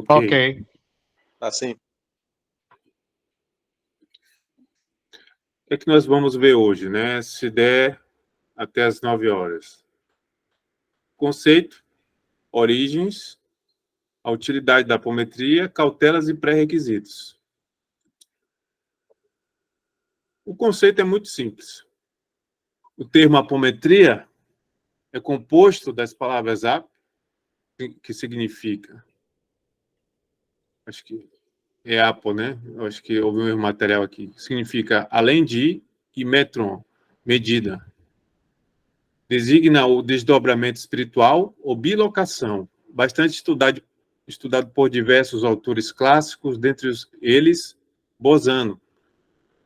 Ok. Assim. O que é que nós vamos ver hoje, né? Se der até as 9 horas. Conceito, origens, a utilidade da apometria, cautelas e pré-requisitos. O conceito é muito simples. O termo apometria é composto das palavras ap, que significa, acho que é apo, né? Eu acho que houve um erro material aqui. Significa além de, e metron, medida. Designa o desdobramento espiritual ou bilocação, bastante estudado por diversos autores clássicos, dentre eles Bosano.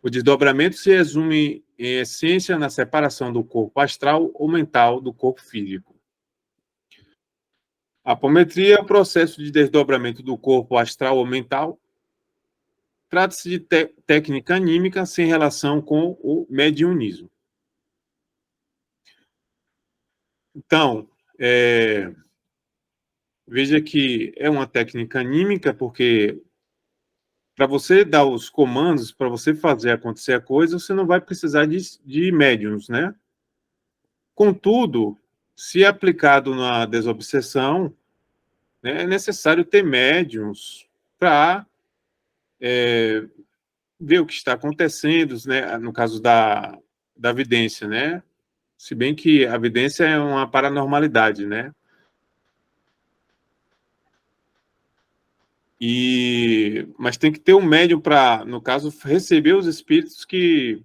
O desdobramento se resume, em essência, na separação do corpo astral ou mental do corpo físico. A apometria é o processo de desdobramento do corpo astral ou mental. Trata-se de técnica anímica sem relação com o mediunismo. Então, veja que é uma técnica anímica, porque para você dar os comandos, para você fazer acontecer a coisa, você não vai precisar de médiums, né? Contudo, se aplicado na desobsessão, né, é necessário ter médiums para ver o que está acontecendo, né? No caso da vidência, né? Se bem que a vidência é uma paranormalidade, né? Mas tem que ter um médium para, no caso, receber os espíritos que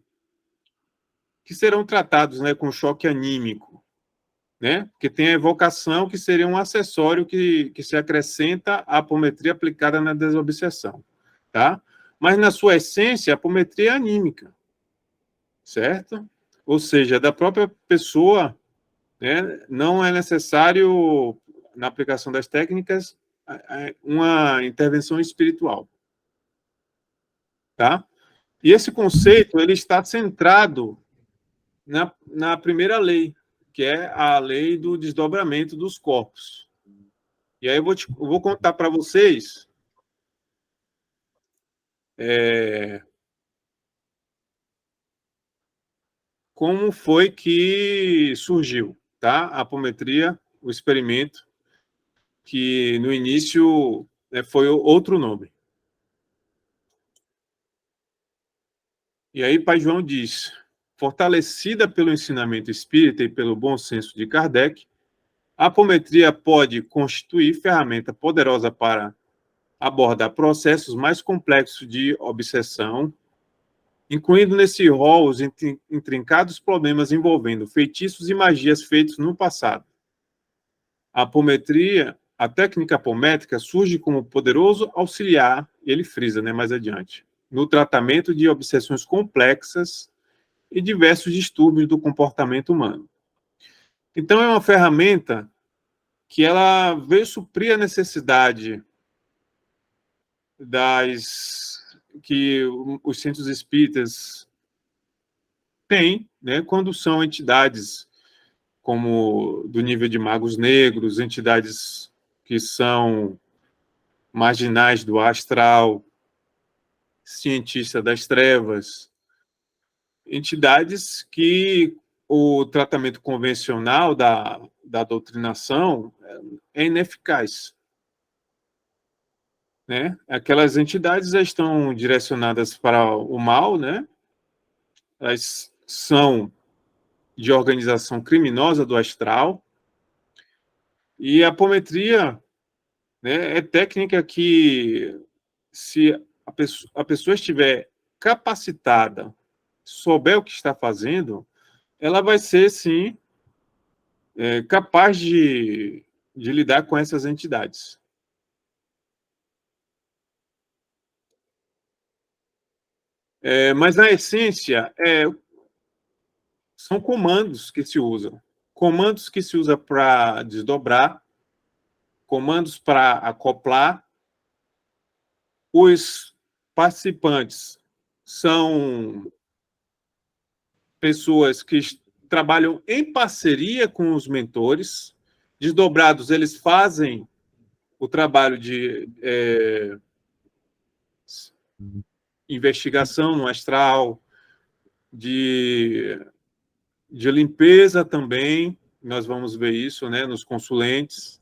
serão tratados, né, com choque anímico, né? Porque tem a evocação, que seria um acessório que se acrescenta à apometria aplicada na desobsessão, tá? Mas, na sua essência, a apometria é anímica, certo? Ou seja, da própria pessoa, né, não é necessário, na aplicação das técnicas, uma intervenção espiritual, tá? E esse conceito, ele está centrado na primeira lei, que é a lei do desdobramento dos corpos. E aí eu vou contar para vocês como foi que surgiu, tá? A apometria, o experimento, que no início foi outro nome. E aí Pai João diz: fortalecida pelo ensinamento espírita e pelo bom senso de Kardec, a apometria pode constituir ferramenta poderosa para abordar processos mais complexos de obsessão, incluindo nesse rol os intrincados problemas envolvendo feitiços e magias feitos no passado. A apometria, a técnica apométrica, surge como poderoso auxiliar, ele frisa, né, mais adiante, no tratamento de obsessões complexas e diversos distúrbios do comportamento humano. Então, é uma ferramenta que ela veio suprir a necessidade que os centros espíritas têm, né, quando são entidades como do nível de magos negros, entidades que são marginais do astral, cientista das trevas, entidades que o tratamento convencional da doutrinação é ineficaz, né? Aquelas entidades já estão direcionadas para o mal, né? Elas são de organização criminosa do astral, e a apometria, né, é técnica que, se a pessoa estiver capacitada, souber o que está fazendo, ela vai ser, sim, capaz de lidar com essas entidades. Mas, na essência, são comandos que se usam. Comandos que se usam para desdobrar, comandos para acoplar. Os participantes são pessoas que trabalham em parceria com os mentores. Desdobrados, eles fazem o trabalho de investigação no astral, de limpeza também, nós vamos ver isso, né, nos consulentes.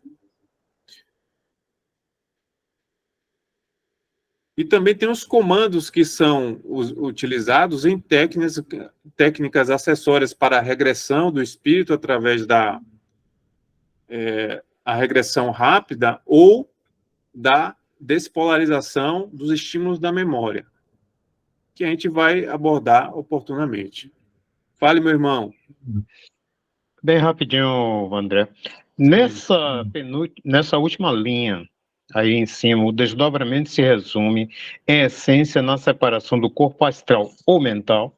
E também tem os comandos que são utilizados em técnicas acessórias para a regressão do espírito através da a regressão rápida ou da despolarização dos estímulos da memória, que a gente vai abordar oportunamente. Fale, meu irmão. Bem rapidinho, André. Nessa última linha, aí em cima, o desdobramento se resume, em essência, na separação do corpo astral ou mental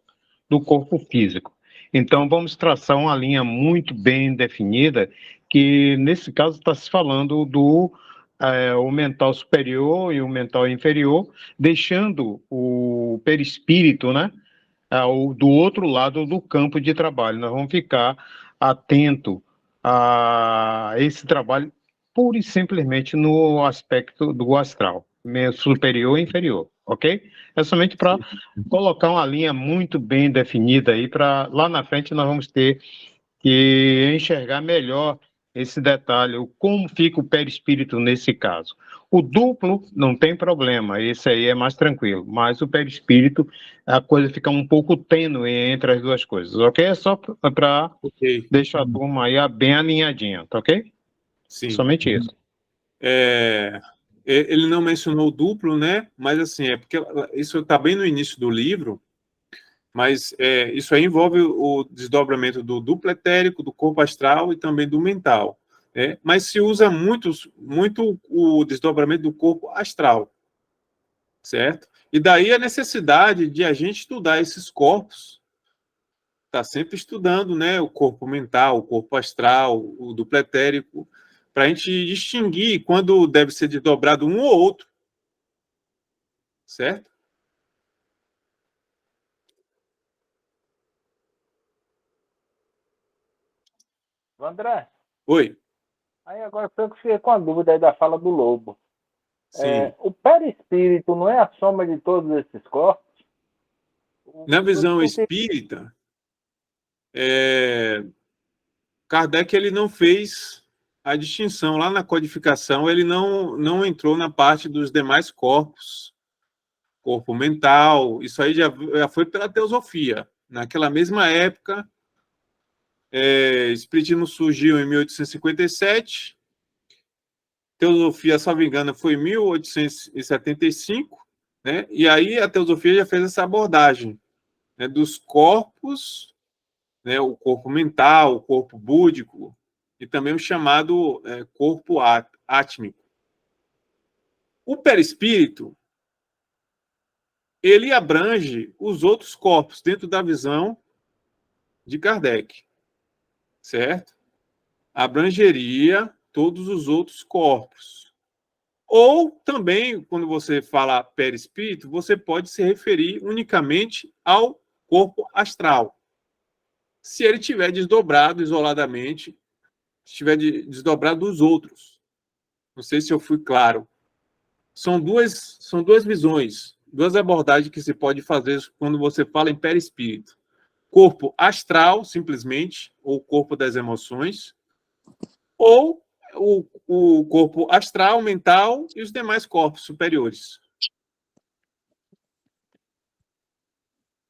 do corpo físico. Então, vamos traçar uma linha muito bem definida, que, nesse caso, está se falando do o mental superior e o mental inferior, deixando o perispírito, né, do outro lado do campo de trabalho. Nós vamos ficar atento a esse trabalho pura e simplesmente no aspecto do astral, superior e inferior, ok? É somente para colocar uma linha muito bem definida aí, para lá na frente nós vamos ter que enxergar melhor esse detalhe, como fica o perispírito nesse caso. O duplo não tem problema, esse aí é mais tranquilo, mas o perispírito, a coisa fica um pouco tênue entre as duas coisas, ok? É só para deixar a turma aí bem alinhadinha, tá ok? Sim. Somente isso. Ele não mencionou o duplo, né? Mas assim, é porque isso está bem no início do livro, mas isso aí envolve o desdobramento do duplo etérico, do corpo astral e também do mental. Mas se usa muito o desdobramento do corpo astral, certo? E daí a necessidade de a gente estudar esses corpos, tá sempre estudando, né? O corpo mental, o corpo astral, o duplo etérico, para a gente distinguir quando deve ser desdobrado um ou outro, certo? André? Oi. Aí agora eu fiquei com a dúvida aí da fala do Lobo. Sim. O perispírito não é a soma de todos esses corpos? Na visão espírita, Kardec ele não fez a distinção. Lá na codificação, ele não entrou na parte dos demais corpos. Corpo mental, isso aí já foi pela teosofia. Naquela mesma época, Espiritismo surgiu em 1857, teosofia, salvo engano, foi em 1875, né? E aí a teosofia já fez essa abordagem, né, dos corpos, né, o corpo mental, o corpo búdico, e também o chamado corpo átmico. O perispírito, ele abrange os outros corpos dentro da visão de Kardec, certo? Abrangeria todos os outros corpos. Ou também, quando você fala perispírito, você pode se referir unicamente ao corpo astral. Se ele tiver desdobrado isoladamente, estiver desdobrado dos outros. Não sei se eu fui claro. São duas visões, duas abordagens que se pode fazer quando você fala em perispírito. Corpo astral, simplesmente, ou corpo das emoções, ou o corpo astral, mental e os demais corpos superiores.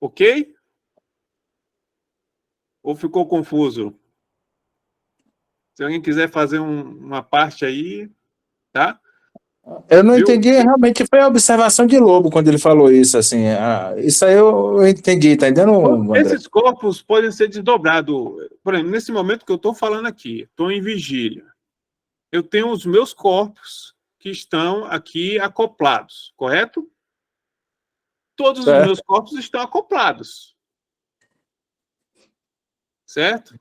Ok? Ou ficou confuso? Se alguém quiser fazer uma parte aí, tá? Eu não entendi, realmente foi a observação de Lobo quando ele falou isso, assim, isso aí eu entendi, tá entendendo, André? Esses corpos podem ser desdobrados, por exemplo, nesse momento que eu estou falando aqui, estou em vigília, eu tenho os meus corpos que estão aqui acoplados, correto? Todos os meus corpos estão acoplados, certo?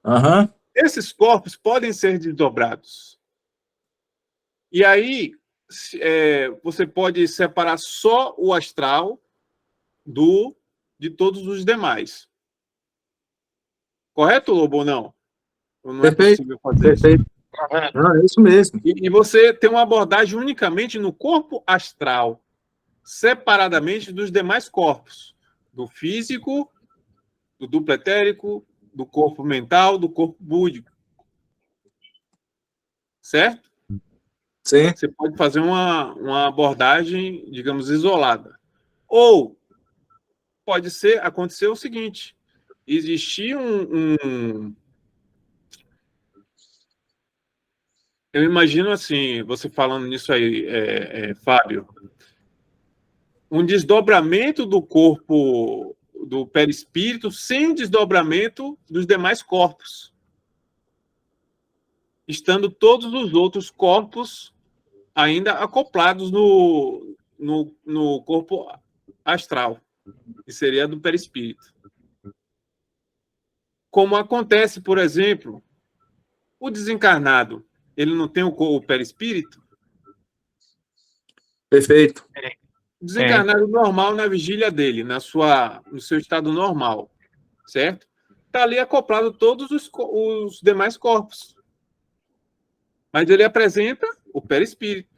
Uhum. Esses corpos podem ser desdobrados. E aí, você pode separar só o astral de todos os demais. Correto, Lobo, ou não? Ou não é possível fazer isso? Não, é isso mesmo. E você tem uma abordagem unicamente no corpo astral, separadamente dos demais corpos, do físico, do duplo etérico, do corpo mental, do corpo búdico. Certo? Sim, Você pode fazer uma abordagem, digamos, isolada. Ou pode acontecer o seguinte: existir eu imagino assim, você falando nisso aí, Fábio, um desdobramento do corpo do perispírito sem desdobramento dos demais corpos, estando todos os outros corpos ainda acoplados no corpo astral, que seria do perispírito. Como acontece, por exemplo, o desencarnado, ele não tem o perispírito? perfeito. O desencarnado normal na vigília dele, no seu estado normal, certo? Está ali acoplado todos os demais corpos. Mas ele apresenta o perispírito.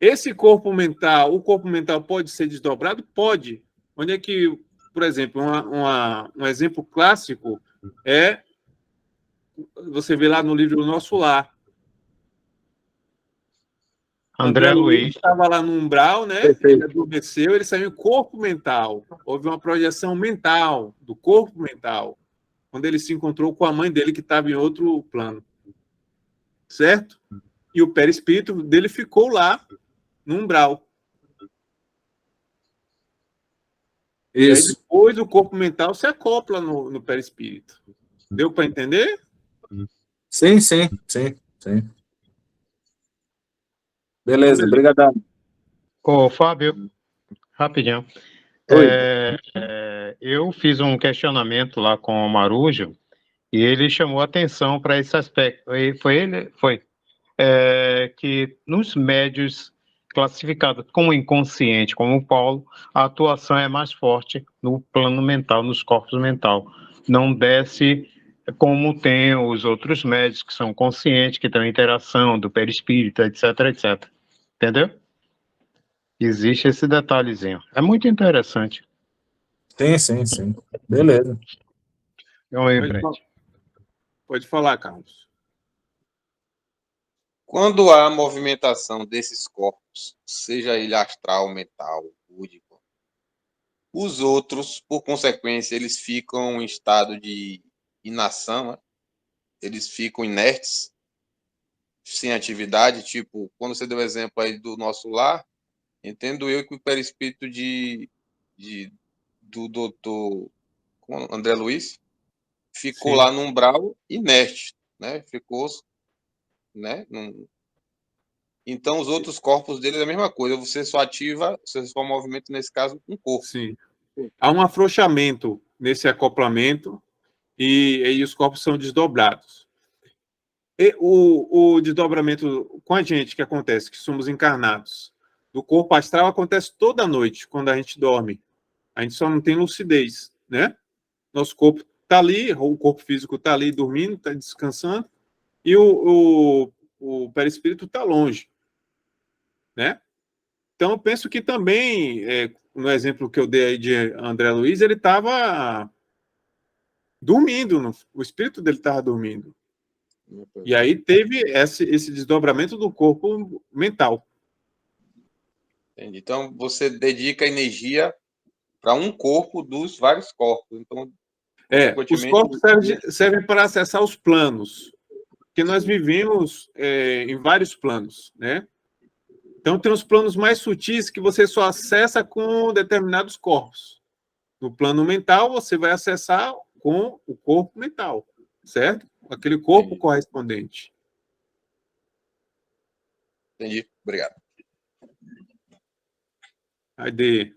Esse corpo mental, o corpo mental pode ser desdobrado? Pode. Onde é que, por exemplo, um exemplo clássico é, você vê lá no livro O Nosso Lar. André Luiz estava lá no umbral, né? Perfeito. Ele adormeceu, ele saiu em corpo mental. Houve uma projeção mental, do corpo mental, quando ele se encontrou com a mãe dele, que estava em outro plano. Certo? E o perispírito dele ficou lá, no umbral. E aí Isso. depois o corpo mental se acopla no perispírito. Deu para entender? Sim. Beleza, obrigadão. Ô, Fábio, rapidinho. Oi. Eu fiz um questionamento lá com o Marujo e ele chamou atenção para esse aspecto. Foi que nos médios classificados como inconsciente, como o Paulo, a atuação é mais forte no plano mental, nos corpos mental. Não desce como tem os outros médios que são conscientes, que têm interação do perispírito, etc, etc. Entendeu? Existe esse detalhezinho. É muito interessante. Sim. Beleza. Vamos em frente. Pode falar, Carlos. Quando há movimentação desses corpos, seja ele astral, mental, búdico, os outros, por consequência, eles ficam em estado de inação, né? Eles ficam inertes, sem atividade, tipo, quando você deu o exemplo aí do Nosso Lar, entendo eu que o perispírito do doutor André Luiz ficou Sim. lá no umbral inerte, né? Ficou, né? Então, os outros corpos dele é a mesma coisa. Você só movimenta, nesse caso, um corpo. Sim. Há um afrouxamento nesse acoplamento e os corpos são desdobrados. E o desdobramento com a gente que acontece, que somos encarnados, do corpo astral acontece toda noite, quando a gente dorme. A gente só não tem lucidez, né? Nosso corpo está ali, o corpo físico está ali dormindo, está descansando, e o perispírito está longe, né? Então, eu penso que também, no exemplo que eu dei aí de André Luiz, ele estava dormindo, o espírito dele estava dormindo. E aí teve esse desdobramento do corpo mental. Entendi. Então, você dedica energia para um corpo dos vários corpos. Então, Os corpos servem para acessar os planos, porque nós vivemos em vários planos, né? Então, tem os planos mais sutis que você só acessa com determinados corpos. No plano mental, você vai acessar com o corpo mental, certo? Aquele corpo correspondente. Entendi. Obrigado. Ade.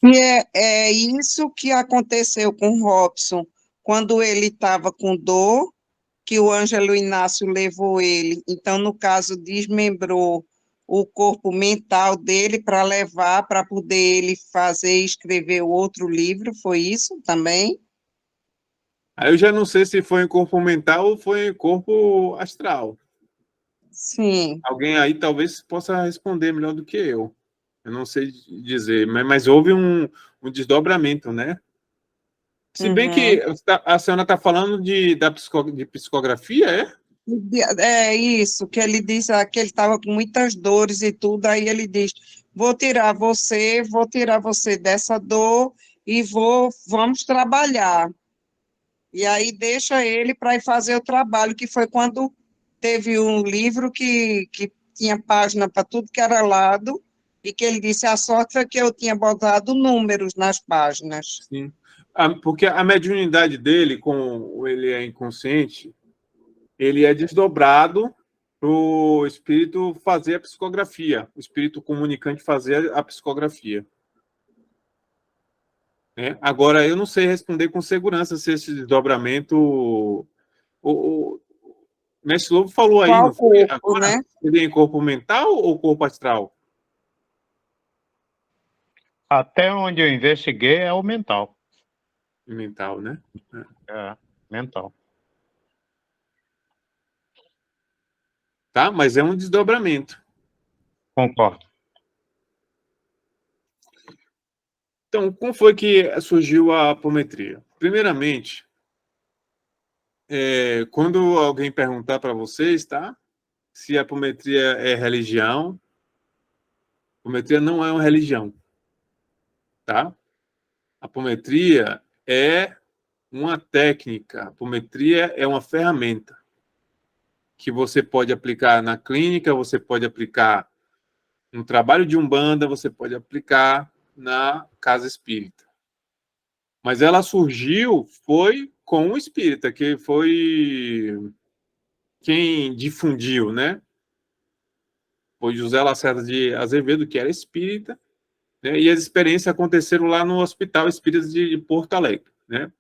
E é isso que aconteceu com o Robson, quando ele estava com dor, que o Ângelo Inácio levou ele. Então, no caso, desmembrou o corpo mental dele para levar, para poder ele fazer e escrever o outro livro, foi isso também? Aí eu já não sei se foi em corpo mental ou foi em corpo astral. Sim. Alguém aí talvez possa responder melhor do que eu. Eu não sei dizer, mas houve um desdobramento, né? Se bem que a senhora está falando de psicografia, é? É isso, que ele diz que ele estava com muitas dores e tudo, aí ele diz, vou tirar você dessa dor e vamos trabalhar. E aí deixa ele para ir fazer o trabalho, que foi quando teve um livro que tinha página para tudo que era lado, e que ele disse, a sorte foi que eu tinha botado números nas páginas. Sim. Porque a mediunidade dele, como ele é inconsciente, ele é desdobrado para o espírito fazer a psicografia, o espírito comunicante fazer a psicografia. Né? Agora, eu não sei responder com segurança se esse desdobramento... O Mestre Lobo falou aí, Qual não foi? corpo, Agora, né? seria em corpo mental ou corpo astral? Até onde eu investiguei é o mental. Mental, né? É, mental. Tá? Mas é um desdobramento. Concordo. Então, como foi que surgiu a apometria? Primeiramente, quando alguém perguntar para vocês, tá? Se a apometria é religião, a apometria não é uma religião, tá? A apometria é uma técnica, a apometria é uma ferramenta que você pode aplicar na clínica, você pode aplicar no trabalho de umbanda, você pode aplicar na casa espírita. Mas ela surgiu foi com o espírita, que foi quem difundiu, né? Foi José Lacerda de Azevedo, que era espírita, né? E as experiências aconteceram lá no Hospital Espírita de Porto Alegre, né?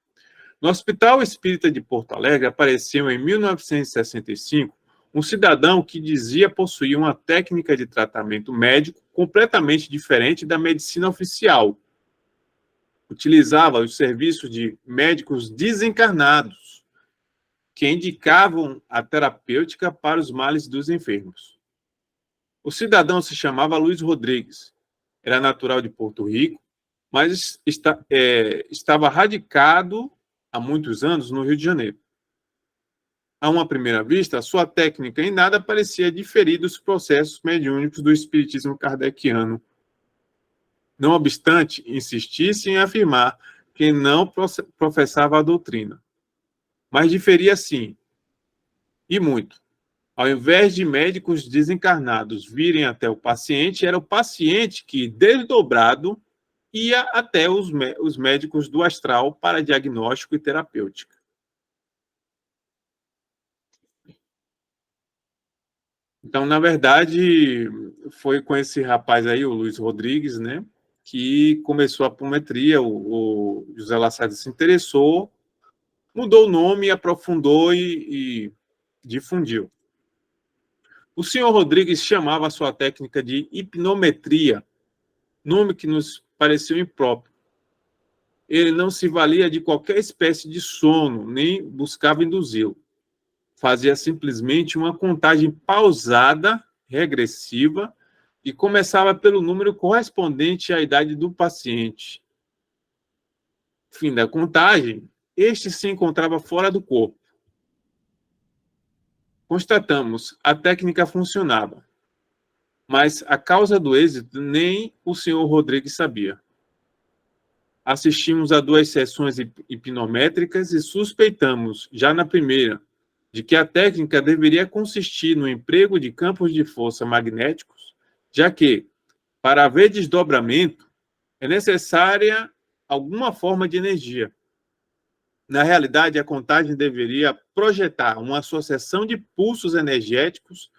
No Hospital Espírita de Porto Alegre apareceu em 1965 um cidadão que dizia possuir uma técnica de tratamento médico completamente diferente da medicina oficial. Utilizava os serviços de médicos desencarnados, que indicavam a terapêutica para os males dos enfermos. O cidadão se chamava Luiz Rodrigues, era natural de Porto Rico, mas estava radicado há muitos anos no Rio de Janeiro. A uma primeira vista, sua técnica em nada parecia diferir dos processos mediúnicos do espiritismo kardeciano. Não obstante, insistisse em afirmar que não professava a doutrina. Mas diferia sim, e muito. Ao invés de médicos desencarnados virem até o paciente, era o paciente que, desdobrado, ia até os médicos do astral para diagnóstico e terapêutica. Então, na verdade, foi com esse rapaz aí, o Luiz Rodrigues, né, que começou a apometria. O José Lacerda se interessou, mudou o nome, aprofundou e difundiu. O senhor Rodrigues chamava a sua técnica de hipnometria, nome que nos pareceu impróprio. Ele não se valia de qualquer espécie de sono, nem buscava induzi-lo. Fazia simplesmente uma contagem pausada, regressiva, e começava pelo número correspondente à idade do paciente. Fim da contagem, este se encontrava fora do corpo. Constatamos, a técnica funcionava, mas a causa do êxito nem o senhor Rodrigues sabia. Assistimos a 2 sessões hipnométricas e suspeitamos, já na primeira, de que a técnica deveria consistir no emprego de campos de força magnéticos, já que, para haver desdobramento, é necessária alguma forma de energia. Na realidade, a contagem deveria projetar uma associação de pulsos energéticos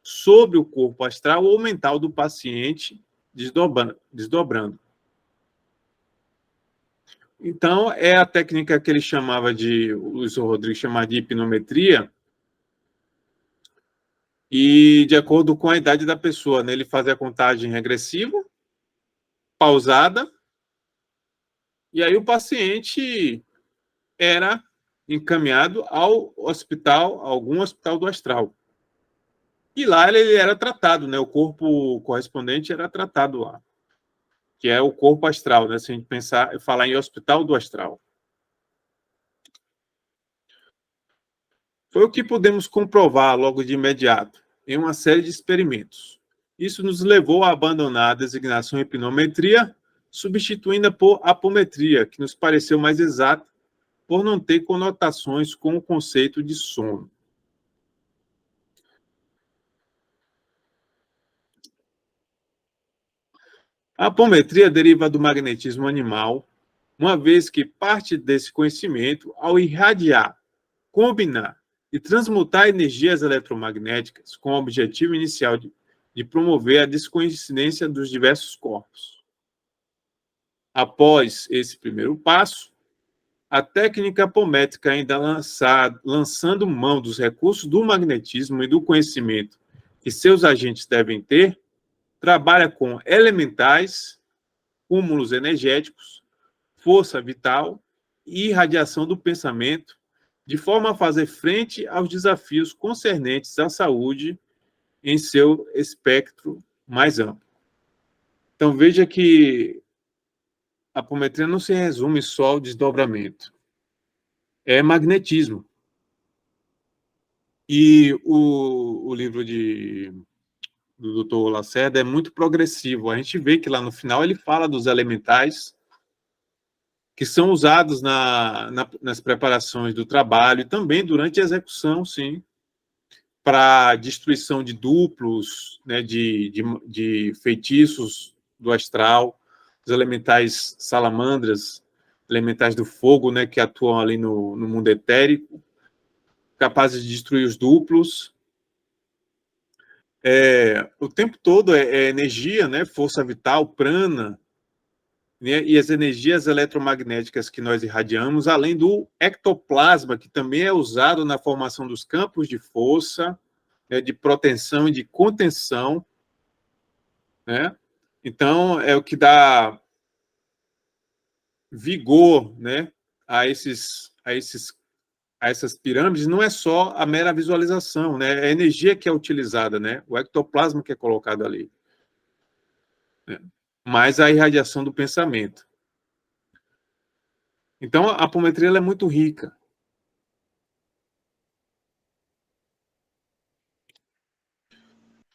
sobre o corpo astral ou mental do paciente, desdobrando. Então, é a técnica que ele chamava de, o Luiz Rodrigues chamava de hipnometria, e de acordo com a idade da pessoa, né, ele fazia a contagem regressiva, pausada, e aí o paciente era encaminhado ao hospital, algum hospital do astral. E lá ele era tratado, né? O corpo correspondente era tratado lá, que é o corpo astral, né? Se a gente falar em hospital do astral. Foi o que pudemos comprovar logo de imediato, em uma série de experimentos. Isso nos levou a abandonar a designação hipnometria, substituindo-a por apometria, que nos pareceu mais exata, por não ter conotações com o conceito de sono. A apometria deriva do magnetismo animal, uma vez que parte desse conhecimento, ao irradiar, combinar e transmutar energias eletromagnéticas com o objetivo inicial de promover a descoincidência dos diversos corpos. Após esse primeiro passo, a técnica apométrica, ainda lançando mão dos recursos do magnetismo e do conhecimento que seus agentes devem ter, trabalha com elementais, cúmulos energéticos, força vital e irradiação do pensamento, de forma a fazer frente aos desafios concernentes à saúde em seu espectro mais amplo. Então, veja que a apometria não se resume só ao desdobramento. É magnetismo. E o livro do Dr. Lacerda é muito progressivo. A gente vê que lá no final ele fala dos elementais que são usados nas preparações do trabalho e também durante a execução, sim, para destruição de duplos, né, de feitiços do astral, os elementais salamandras, elementais do fogo, né, que atuam ali no mundo etérico, capazes de destruir os duplos. O tempo todo é energia, né, força vital, prana, né, e as energias eletromagnéticas que nós irradiamos, além do ectoplasma, que também é usado na formação dos campos de força, né, de proteção e de contenção, né? Então, é o que dá vigor, né, a essas pirâmides. Não é só a mera visualização, né? É a energia que é utilizada, né? O ectoplasma que é colocado ali, né? Mais a irradiação do pensamento. Então, a apometria ela é muito rica.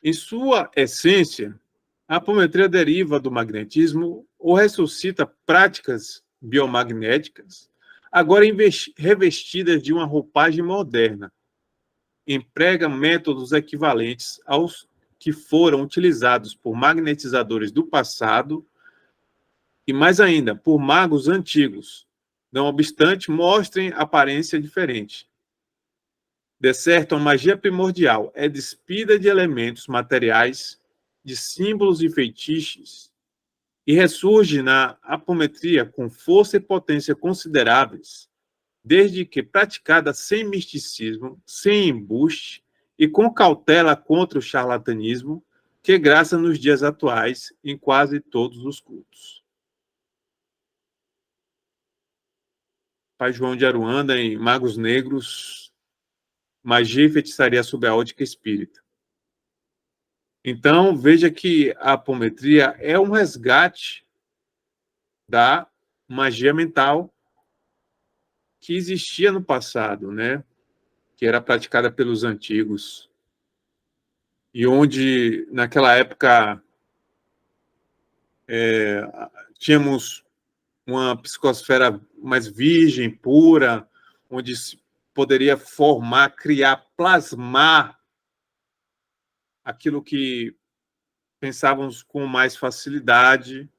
Em sua essência, a apometria deriva do magnetismo ou ressuscita práticas biomagnéticas, agora revestidas de uma roupagem moderna. Emprega métodos equivalentes aos que foram utilizados por magnetizadores do passado e, mais ainda, por magos antigos, não obstante mostrem aparência diferente. De certo, a magia primordial é despida de elementos materiais, de símbolos e feitiços, e ressurge na apometria com força e potência consideráveis, desde que praticada sem misticismo, sem embuste e com cautela contra o charlatanismo, que graça nos dias atuais em quase todos os cultos. Pai João de Aruanda, em Magos Negros, Magia e Feitiçaria sob a Ótica Espírita. Então, veja que a apometria é um resgate da magia mental que existia no passado, né? Que era praticada pelos antigos. E onde, naquela época, tínhamos uma psicosfera mais virgem, pura, onde se poderia formar, criar, plasmar aquilo que pensávamos com mais facilidade,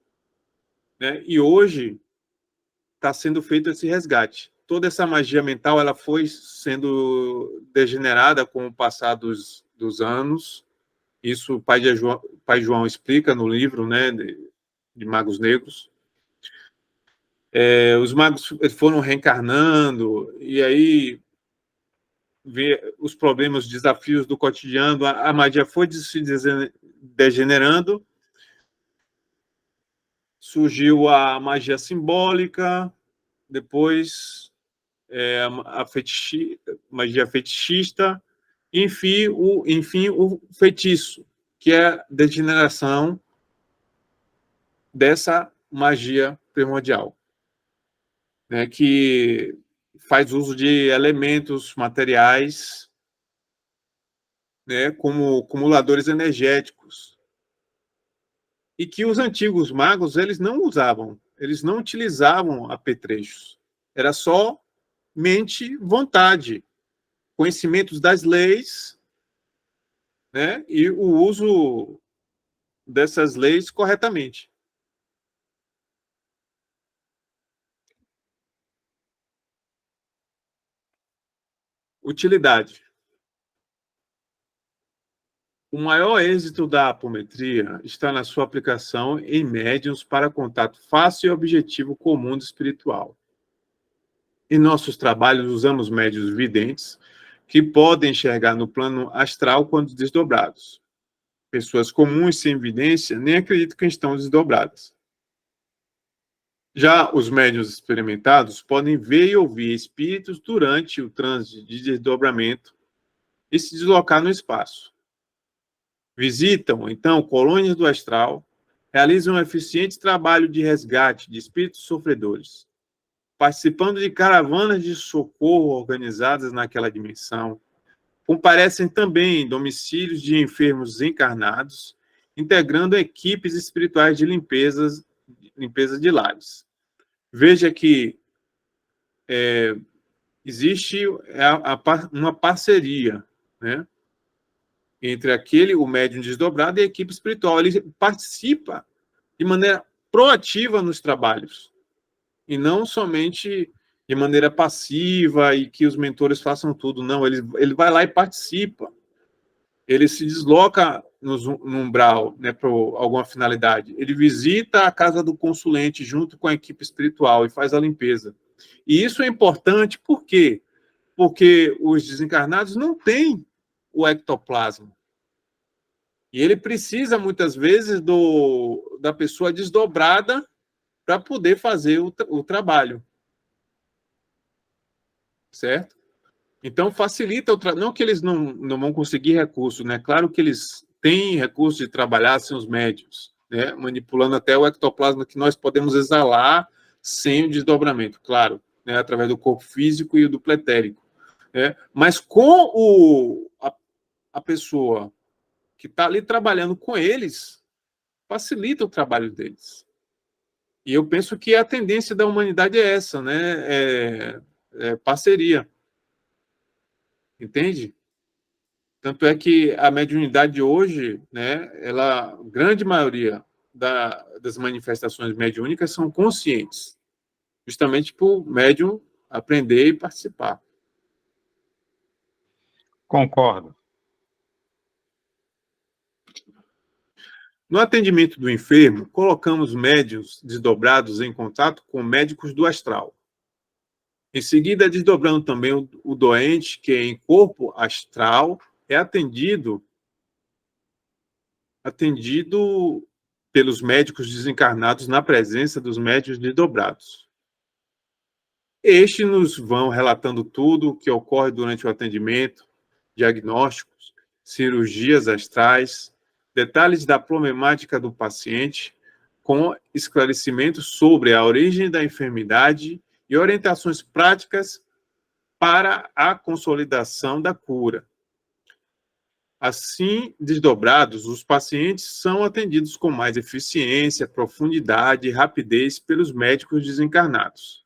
né? E hoje está sendo feito esse resgate. Toda essa magia mental ela foi sendo degenerada com o passar dos anos. Isso o Pai João explica no livro, né, de Magos Negros. Os magos foram reencarnando e aí vê os problemas, os desafios do cotidiano. A magia foi se degenerando. Surgiu a magia simbólica, depois magia fetichista, enfim, o feitiço, que é a degeneração dessa magia primordial, né, que faz uso de elementos materiais, né, como acumuladores energéticos, e que os antigos magos eles não usavam, eles não utilizavam apetrechos, era só mente, vontade, conhecimentos das leis, né, e o uso dessas leis corretamente. Utilidade. O maior êxito da apometria está na sua aplicação em médiuns para contato fácil e objetivo com o mundo espiritual. Em nossos trabalhos, usamos médiuns videntes que podem enxergar no plano astral quando desdobrados. Pessoas comuns sem evidência nem acreditam que estão desdobradas. Já os médiuns experimentados podem ver e ouvir espíritos durante o trânsito de desdobramento e se deslocar no espaço. Visitam, então, colônias do astral, realizam um eficiente trabalho de resgate de espíritos sofredores, participando de caravanas de socorro organizadas naquela dimensão, comparecem também em domicílios de enfermos encarnados, integrando equipes espirituais de limpeza de lares. Veja que existe uma parceria, né, entre o médium desdobrado e a equipe espiritual. Ele participa de maneira proativa nos trabalhos, e não somente de maneira passiva e que os mentores façam tudo. Não, ele vai lá e participa. Ele se desloca no umbral, né, para alguma finalidade. Ele visita a casa do consulente junto com a equipe espiritual e faz a limpeza. E isso é importante, por quê? Porque os desencarnados não têm o ectoplasma. E ele precisa, muitas vezes, da pessoa desdobrada para poder fazer o trabalho. Certo? Então, facilita o trabalho. Não que eles não vão conseguir recursos, né? Claro que eles têm recursos de trabalhar sem os médios, né? Manipulando até o ectoplasma que nós podemos exalar sem o desdobramento, claro, né? Através do corpo físico e do pletérico. Né? Mas com a pessoa que está ali trabalhando com eles, facilita o trabalho deles. E eu penso que a tendência da humanidade é essa, né? Parceria. Entende? Tanto é que a mediunidade hoje, né, a grande maioria das manifestações mediúnicas são conscientes, justamente para o médium aprender e participar. Concordo. No atendimento do enfermo, colocamos médiuns desdobrados em contato com médicos do astral. Em seguida, desdobrando também o doente, que em corpo astral é atendido pelos médicos desencarnados na presença dos médiuns desdobrados. Estes nos vão relatando tudo o que ocorre durante o atendimento, diagnósticos, cirurgias astrais, detalhes da problemática do paciente, com esclarecimentos sobre a origem da enfermidade e orientações práticas para a consolidação da cura. Assim, desdobrados, os pacientes são atendidos com mais eficiência, profundidade e rapidez pelos médicos desencarnados.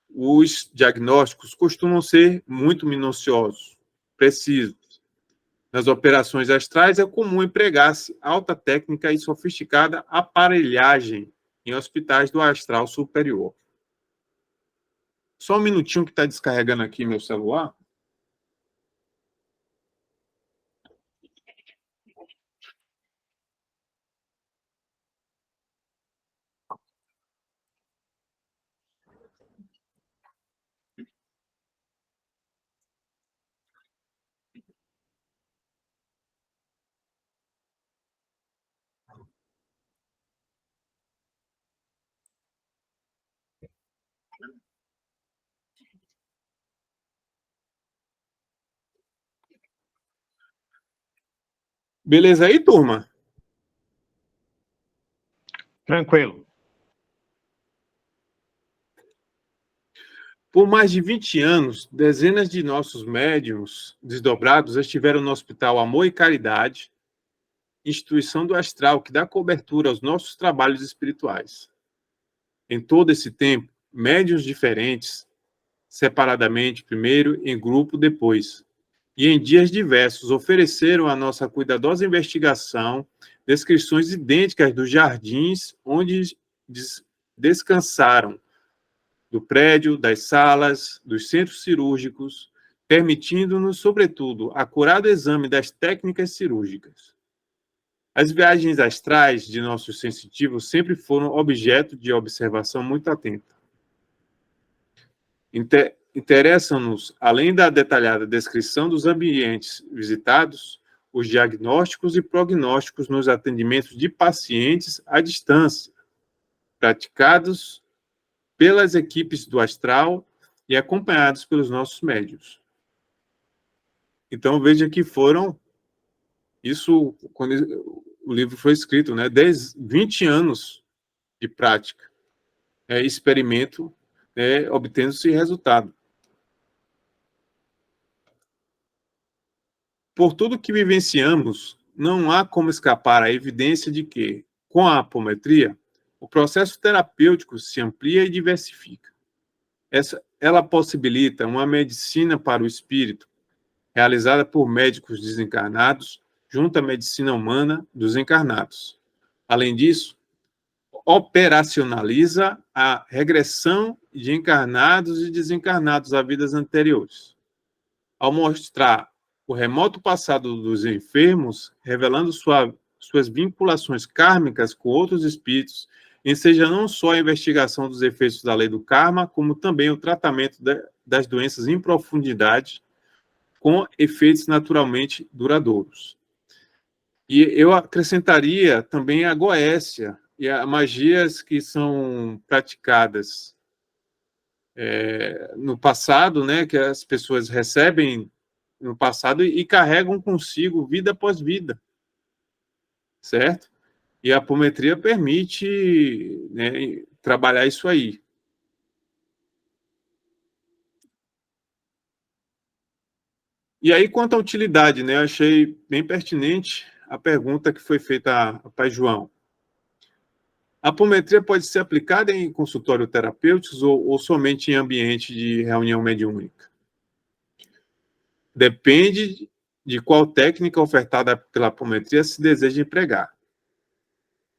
Os diagnósticos costumam ser muito minuciosos, precisos. Nas operações astrais é comum empregar-se alta técnica e sofisticada aparelhagem em hospitais do astral superior. Só um minutinho que está descarregando aqui meu celular. Beleza aí, turma? Tranquilo. Por mais de 20 anos, dezenas de nossos médiuns desdobrados estiveram no Hospital Amor e Caridade, instituição do astral que dá cobertura aos nossos trabalhos espirituais. Em todo esse tempo, médiuns diferentes, separadamente primeiro, em grupo depois, e em dias diversos, ofereceram à nossa cuidadosa investigação descrições idênticas dos jardins onde descansaram, do prédio, das salas, dos centros cirúrgicos, permitindo-nos, sobretudo, acurado exame das técnicas cirúrgicas. As viagens astrais de nossos sensitivos sempre foram objeto de observação muito atenta. Interessam-nos, além da detalhada descrição dos ambientes visitados, os diagnósticos e prognósticos nos atendimentos de pacientes à distância, praticados pelas equipes do astral e acompanhados pelos nossos médiuns. Então, veja que foram, isso, quando o livro foi escrito, né, 20 anos de prática, experimento, obtendo-se resultado. Por tudo que vivenciamos, não há como escapar à evidência de que, com a apometria, o processo terapêutico se amplia e diversifica. Ela possibilita uma medicina para o espírito, realizada por médicos desencarnados, junto à medicina humana dos encarnados. Além disso, operacionaliza a regressão de encarnados e desencarnados a vidas anteriores. Ao mostrar o remoto passado dos enfermos, revelando suas vinculações kármicas com outros espíritos, enseja não só a investigação dos efeitos da lei do karma, como também o tratamento das doenças em profundidade, com efeitos naturalmente duradouros. E eu acrescentaria também a goécia e as magias que são praticadas no passado, né, que as pessoas recebem no passado e carregam consigo vida após vida, certo? E a apometria permite, né, trabalhar isso aí. E aí, quanto à utilidade, né, eu achei bem pertinente a pergunta que foi feita a Pai João. A apometria pode ser aplicada em consultório terapêutico ou somente em ambiente de reunião mediúnica? Depende de qual técnica ofertada pela apometria se deseja empregar.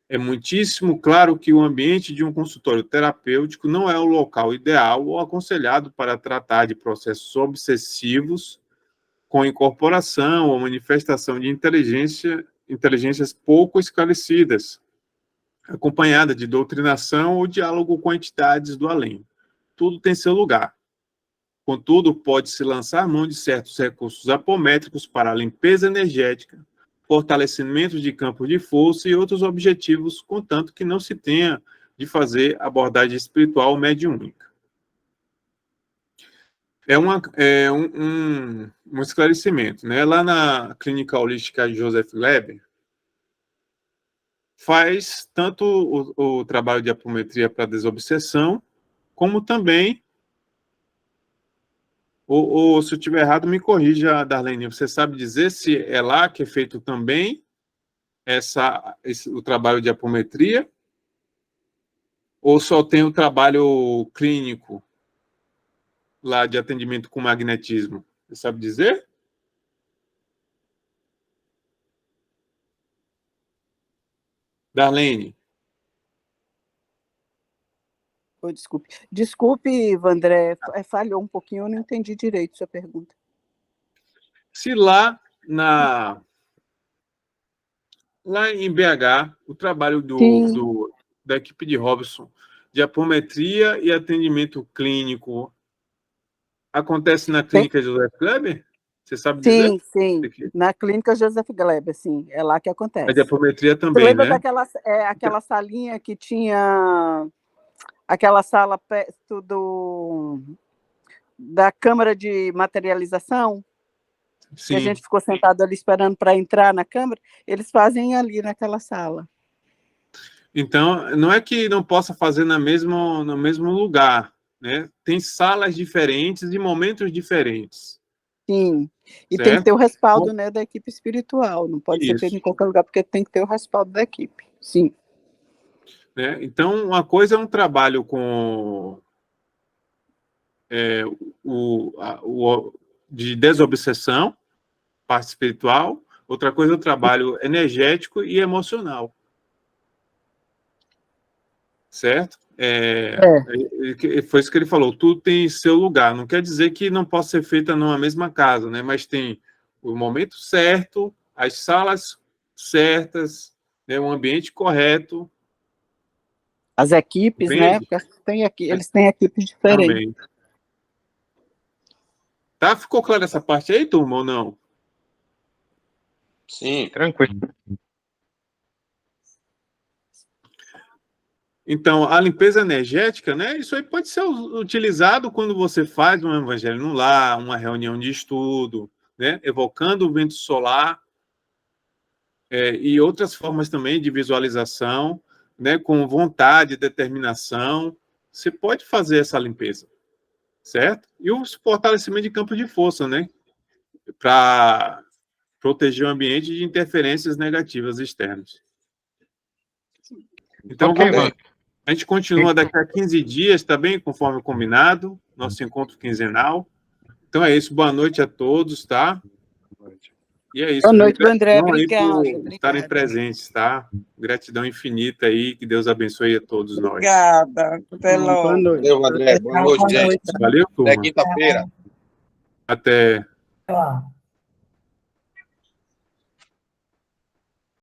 É muitíssimo claro que o ambiente de um consultório terapêutico não é o local ideal ou aconselhado para tratar de processos obsessivos com incorporação ou manifestação de inteligências pouco esclarecidas, acompanhada de doutrinação ou diálogo com entidades do além. Tudo tem seu lugar. Contudo, pode-se lançar mão de certos recursos apométricos para a limpeza energética, fortalecimento de campo de força e outros objetivos, contanto que não se tenha de fazer abordagem espiritual mediúnica. Um esclarecimento, né? Lá na Clínica Holística Joseph Gleber, faz tanto o trabalho de apometria para desobsessão, como também, ou se eu estiver errado, me corrija, Darlene, você sabe dizer se é lá que é feito também o trabalho de apometria, ou só tem o trabalho clínico lá de atendimento com magnetismo? Você sabe dizer? Darlene. Oh, desculpe. Desculpe, Vandré, falhou um pouquinho, eu não entendi direito a sua pergunta. Se lá em BH, o trabalho da equipe de Robson de apometria e atendimento clínico acontece na clínica Joseph Gleber? Você sabe dizer? Sim. Na clínica Joseph Gleber, sim. É lá que acontece. A de apometria também, Você lembra né? daquela salinha que tinha aquela sala perto da Câmara de Materialização? que a Sim. gente ficou sentado ali esperando para entrar na câmara, eles fazem ali naquela sala. Então, não é que não possa fazer no mesmo lugar, né? Tem salas diferentes e momentos diferentes, Sim, e tem que certo? ter o respaldo, né, da equipe espiritual, não pode ser feito Isso. em qualquer lugar, porque tem que ter o respaldo da equipe, sim. Né? Então, uma coisa é um trabalho com de desobsessão, parte espiritual, outra coisa é o trabalho energético e emocional, certo? Foi isso que ele falou, tudo tem seu lugar, não quer dizer que não possa ser feita numa mesma casa, né? Mas tem o momento certo, as salas certas, né? O ambiente correto. As equipes, né, Entende? porque eles têm equipes diferentes. Também. Tá? Ficou claro essa parte aí, turma, ou não? Sim. Tranquilo. Então, a limpeza energética, né? Isso aí pode ser utilizado quando você faz um evangelho no lar, uma reunião de estudo, né? Evocando o vento solar, e outras formas também de visualização, né? Com vontade, determinação. Você pode fazer essa limpeza, certo? E o fortalecimento de campo de força, né? Para proteger o ambiente de interferências negativas externas. Então, Ok, vamos. Wander. A gente continua daqui a 15 dias, tá bem? Conforme combinado, nosso encontro quinzenal. Então é isso, boa noite a todos, tá? E é isso. Boa noite, André, Gratidão aí por obrigada. estarem presentes, tá? Gratidão infinita aí, que Deus abençoe a todos nós. Obrigada. Até Boa logo. noite. Valeu, André. Boa noite, gente. Valeu, Até turma. quinta-feira. Até. Ó.